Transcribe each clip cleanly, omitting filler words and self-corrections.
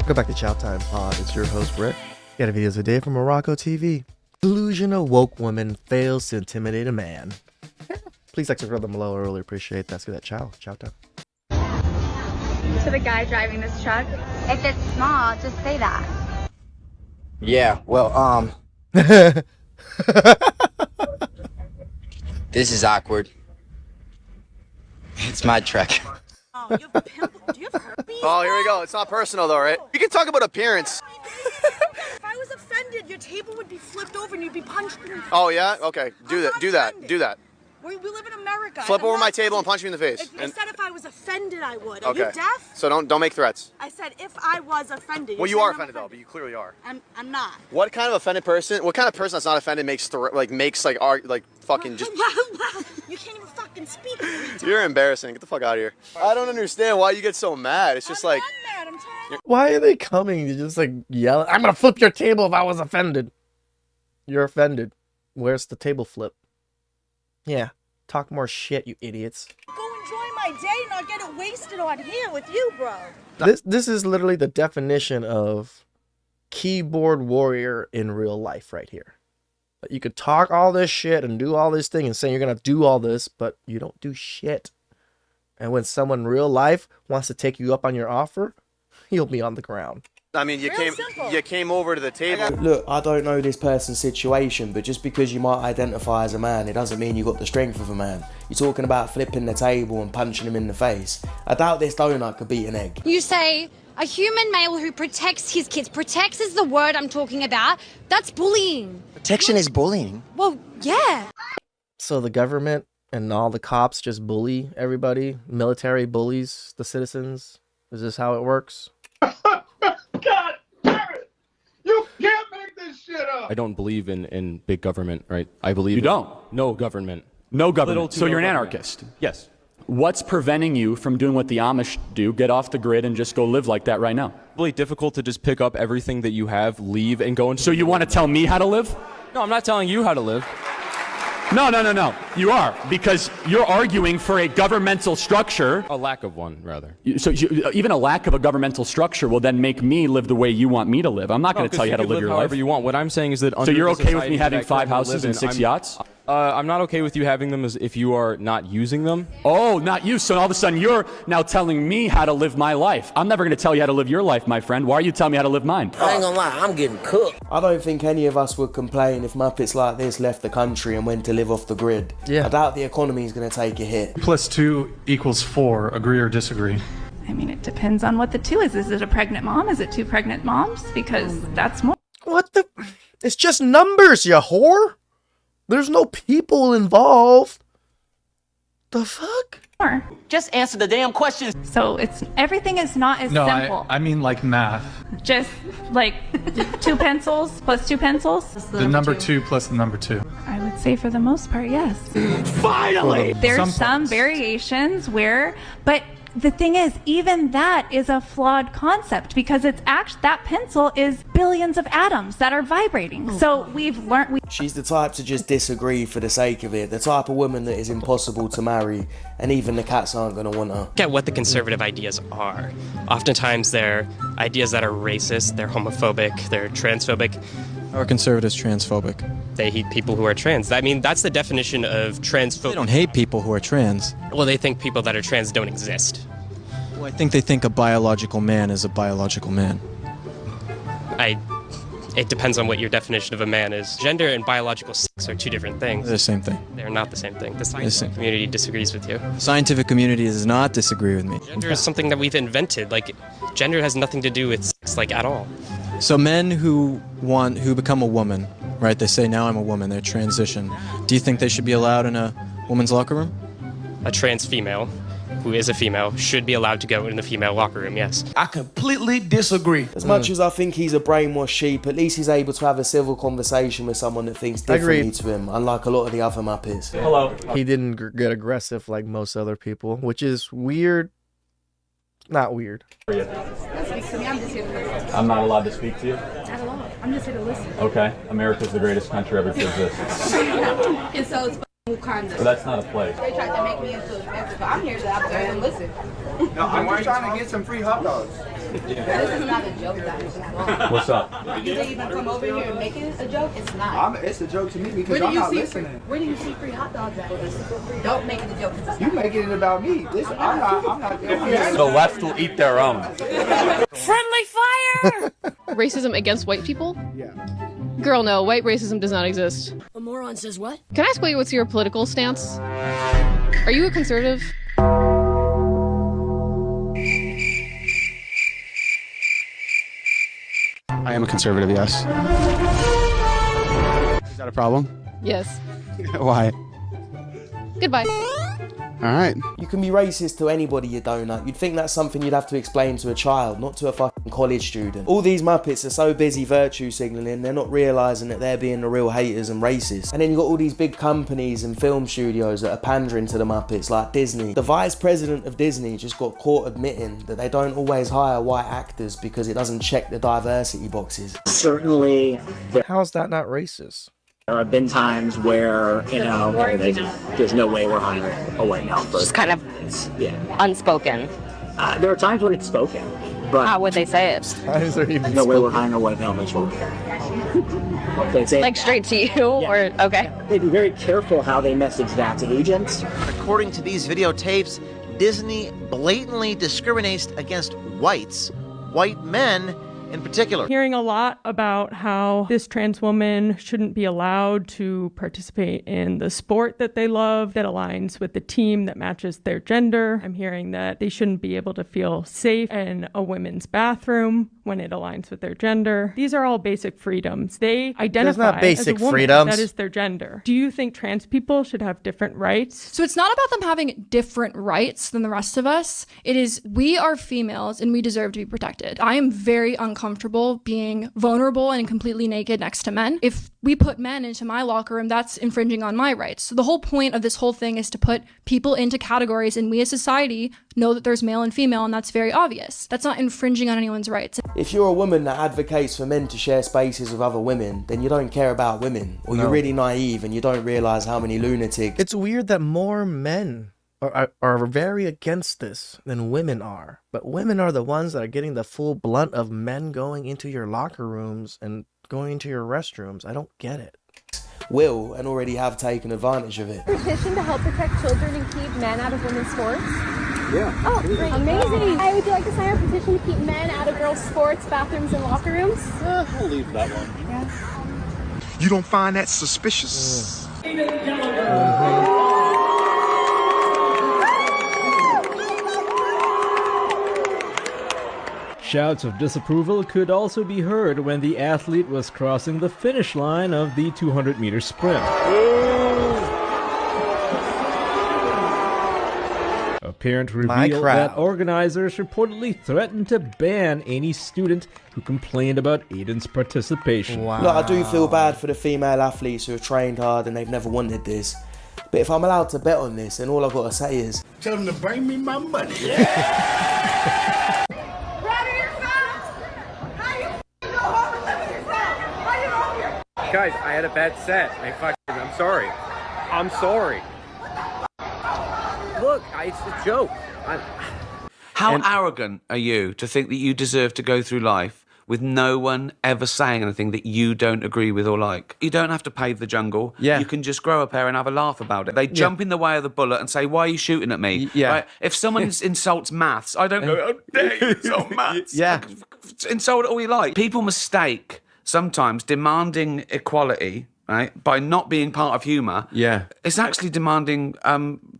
Welcome back to Chow Time Pod. It's your host, Rick. Got a videos a day from Morocco TV. Delusional woke woman fails to intimidate a man. Please like, subscribe them below. I really appreciate that. Let's get that chow time. To the guy driving this truck, if it's small, just say that. Yeah, well, this is awkward. It's my truck. Oh, you have a pimple. Do you have herpes? Oh, here we go. It's not personal though, right? You can talk about appearance. If I was offended, your table would be flipped over and you'd be punched in the face. Oh yeah? Okay. Do I'm that. not Do that. offended. Do that. We live in America. Flip I'm over not my table and offended. punch me in the face. I said if I was offended, I would. Are Okay. you deaf? So don't make threats. I said if I was offended. Well, You're you are saying I'm offended though, but you clearly are. I'm not. What kind of offended person? What kind of person that's not offended makes fucking just? You can't even fucking speak. Retard. You're embarrassing. Get the fuck out of here. I don't understand why you get so mad. It's just I'm like. not mad. I'm telling you. Why are they coming to just like yell? I'm gonna flip your table if I was offended. You're offended. Where's the table flip? Yeah. Talk more shit, you idiots. Go enjoy my day, not get it wasted on here with you, bro. This is literally the definition of keyboard warrior in real life right here. You could talk all this shit and do all this thing and say you're gonna do all this, but you don't do shit. And when someone in real life wants to take you up on your offer, you'll be on the ground. I mean, you came over to the table. Look, I don't know this person's situation, but just because you might identify as a man, it doesn't mean you got the strength of a man. You're talking about flipping the table and punching him in the face. I doubt this donut could beat an egg. You say a human male who protects his kids. Protects is the word I'm talking about. That's bullying. Protection is bullying. Well, yeah. So the government and all the cops just bully everybody? Military bullies the citizens? Is this how it works? God damn it! You can't make this shit up! I don't believe in big government, right? I believe You don't? No government. No government. to So no you're an government. anarchist. Yes. What's preventing you from doing what the Amish do? Get off the grid and just go live like that right now. Really difficult to just pick up everything that you have, leave, and go into. So you want to tell me how to live? No, I'm not telling you how to live. No. You are, because you're arguing for a governmental structure. A lack of one, rather. Even a lack of a governmental structure will then make me live the way you want me to live. I'm not going to tell you how to live your however life. you want. What I'm saying is that. So you're okay with me under the society having that I 5 currently houses live and 6 I'm- yachts? I'm not okay with you having them as if you are not using them. Oh, not you. So all of a sudden you're now telling me how to live my life. I'm never going to tell you how to live your life, my friend. Why are you telling me how to live mine? I ain't gonna lie, I'm getting cooked. I don't think any of us would complain if Muppets like this left the country and went to live off the grid. Yeah. I doubt the economy is going to take a hit. +2 = 4. Agree or disagree? I mean, it depends on what the two is. Is it a pregnant mom? Is it 2 pregnant moms? Because that's more. What the? It's just numbers, you whore. There's no people involved. The fuck? Just answer the damn questions. So everything is not as simple. I mean like math. Just like 2 pencils plus 2 pencils. The number 2 plus the number 2. I would say for the most part, yes. Finally! There's some variations but the thing is, even that is a flawed concept because it's actually that pencil is billions of atoms that are vibrating. So we've learned. She's the type to just disagree for the sake of it. The type of woman that is impossible to marry, and even the cats aren't going to want her. Look at what the conservative ideas are. Oftentimes they're ideas that are racist, they're homophobic, they're transphobic. Are conservatives transphobic? They hate people who are trans. I mean, that's the definition of transphobic. They don't hate people who are trans. Well, they think people that are trans don't exist. Well, I think they think a biological man is a biological man. It depends on what your definition of a man is. Gender and biological sex are 2 different things. They're the same thing. They're not the same thing. The scientific community disagrees with you. Scientific community does not disagree with me. Gender is something that we've invented. Like, gender has nothing to do with sex, like, at all. So men who become a woman, right? They say, now I'm a woman, they're transition. Do you think they should be allowed in a woman's locker room? A trans female who is a female should be allowed to go in the female locker room, yes. I completely disagree. As much as I think he's a brainwashed sheep, at least he's able to have a civil conversation with someone that thinks differently to him, unlike a lot of the other Muppets. Hello. He didn't get aggressive like most other people, which is weird. Not weird. Don't speak to me. I'm just here to listen. I'm not allowed to speak to you? Not at all. I'm just here to listen. Okay. America's the greatest country ever to exist. And so it's Wakanda. But that's not a place. They tried to make me into a defensive, but I'm here to observe and listen. No, I'm just trying to get some free hot dogs. This is not a joke, guys. What's up? You think you can come over here and make it a joke? It's not. It's a joke to me because I'm not listening. Where do you see free hot dogs at? Don't make it a joke. You making it about me. Listen, I'm not. The left will eat their own. Friendly fire! Racism against white people? Yeah. Girl, no. White racism does not exist. A moron says what? Can I ask what's your political stance? Are you a conservative? I am a conservative, yes. Is that a problem? Yes. Why? Goodbye. All right. You can be racist to anybody, you donut. You'd think that's something you'd have to explain to a child, not to a fucking college student. All these Muppets are so busy virtue signalling, they're not realising that they're being the real haters and racist. And then you got all these big companies and film studios that are pandering to the Muppets, like Disney. The vice president of Disney just got caught admitting that they don't always hire white actors because it doesn't check the diversity boxes. Certainly. How's that not racist? There have been times where, there's no way we're hiring a white male person. It's kind of unspoken. There are times when it's spoken, but how would they say it? Times are even no way we're hiring a white male person. They say, like straight to you, or okay? They'd be very careful how they message that to agents. According to these videotapes, Disney blatantly discriminates against white men in particular. Hearing a lot about how this trans woman shouldn't be allowed to participate in the sport that they love that aligns with the team that matches their gender. I'm hearing that they shouldn't be able to feel safe in a women's bathroom when it aligns with their gender. These are all basic freedoms. They identify as a woman. That is their gender. Do you think trans people should have different rights? So it's not about them having different rights than the rest of us. It is, we are females and we deserve to be protected. I am very uncomfortable being vulnerable and completely naked next to men. If we put men into my locker room, that's infringing on my rights. So the whole point of this whole thing is to put people into categories, and we as society know that there's male and female, and that's very obvious. That's not infringing on anyone's rights. If you're a woman that advocates for men to share spaces with other women, then you don't care about women, or you're really naive and you don't realise how many lunatics. It's weird that more men are very against this than women are. But women are the ones that are getting the full blunt of men going into your locker rooms and going into your restrooms. I don't get it. Will and already have taken advantage of it. Petition to help protect children and keep men out of women's sports? Yeah. Oh, great. Amazing. Hey, would you like to sign our petition to keep men out of girls' sports, bathrooms, and locker rooms? We'll leave that one. Yeah. You don't find that suspicious? Shouts of disapproval could also be heard when the athlete was crossing the finish line of the 200-meter sprint. A parent revealed that organizers reportedly threatened to ban any student who complained about Aiden's participation. Look, I do feel bad for the female athletes who have trained hard and they've never wanted this. But if I'm allowed to bet on this, then all I've got to say is... Tell them to bring me my money. Guys, I had a bad set. I'm sorry. I'm sorry. Look, it's a joke. How arrogant are you to think that you deserve to go through life with no one ever saying anything that you don't agree with or like? You don't have to pave the jungle. Yeah. You can just grow a pair and have a laugh about it. They jump in the way of the bullet and say, why are you shooting at me? Yeah. Right? If someone insults maths, I don't go, how dare you insult maths? Yeah. Insult it all you like. People mistake sometimes demanding equality, right, by not being part of humour. Yeah. It's actually demanding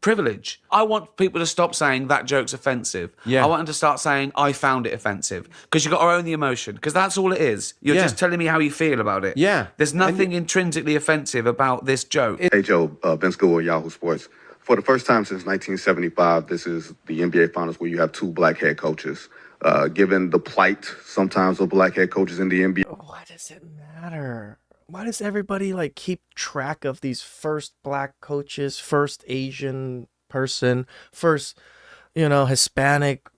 privilege. I want people to stop saying that joke's offensive. Yeah. I want them to start saying I found it offensive, because you've got to own the emotion, because that's all it is. You're just telling me how you feel about it. Yeah. There's nothing intrinsically offensive about this joke. Hey Joe, Ben School at Yahoo Sports. For the first time since 1975, this is the NBA Finals where you have two black head coaches. Given the plight sometimes of black head coaches in the NBA. Why does it matter? Why does everybody keep track of these first black coaches, first Asian person, first, Hispanic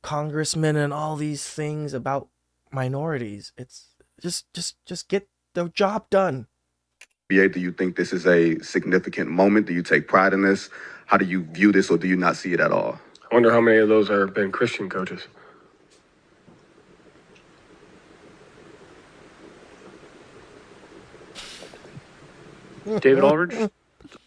congressman, and all these things about minorities? It's just get the job done. Do you think this is a significant moment? Do you take pride in this? How do you view this, or do you not see it at all? I wonder how many of those have been Christian coaches. David Aldridge.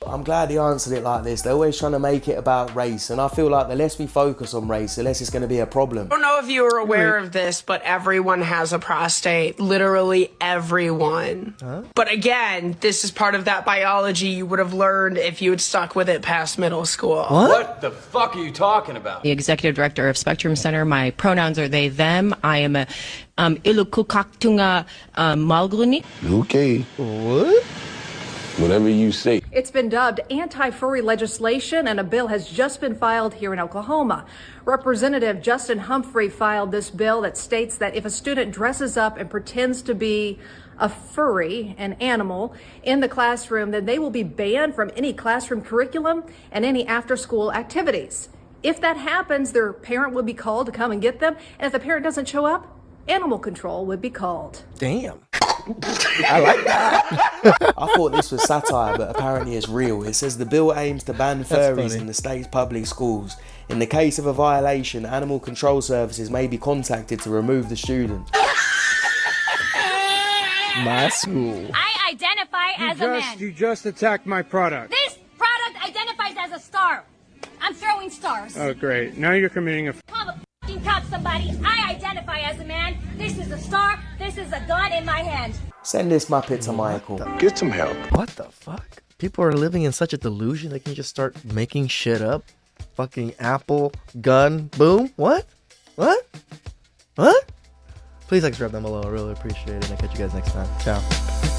I'm glad he answered it like this. They're always trying to make it about race, and I feel like the less we focus on race, the less it's going to be a problem. I don't know if you were aware of this, but everyone has a prostate. Literally everyone. Huh? But again, this is part of that biology you would have learned if you had stuck with it past middle school. What the fuck are you talking about? The executive director of Spectrum Center. My pronouns are they, them. I am a ilukukaktunga malgruni. Okay. What? Whatever you say. It's been dubbed anti-furry legislation, and a bill has just been filed here in Oklahoma. Representative Justin Humphrey filed this bill that states that if a student dresses up and pretends to be a furry, an animal, in the classroom, then they will be banned from any classroom curriculum and any after-school activities. If that happens, their parent would be called to come and get them, and if the parent doesn't show up, animal control would be called. Damn. I like that. I thought this was satire, but apparently it's real. It says the bill aims to ban furries in the state's public schools. In the case of a violation, animal control services may be contacted to remove the student. My school. I identify as a man. You just attacked my product. This product identifies as a star. I'm throwing stars. Oh, great. Now you're committing a... Call the fucking cops, somebody. I identify as a man. This is a star. This is a gun in my hand. Send this Muppet to Michael. Get some help. What the fuck? People are living in such a delusion they can just start making shit up. Fucking apple, gun, boom. What? What? What? Please like, subscribe down below. I really appreciate it. And I'll catch you guys next time. Ciao.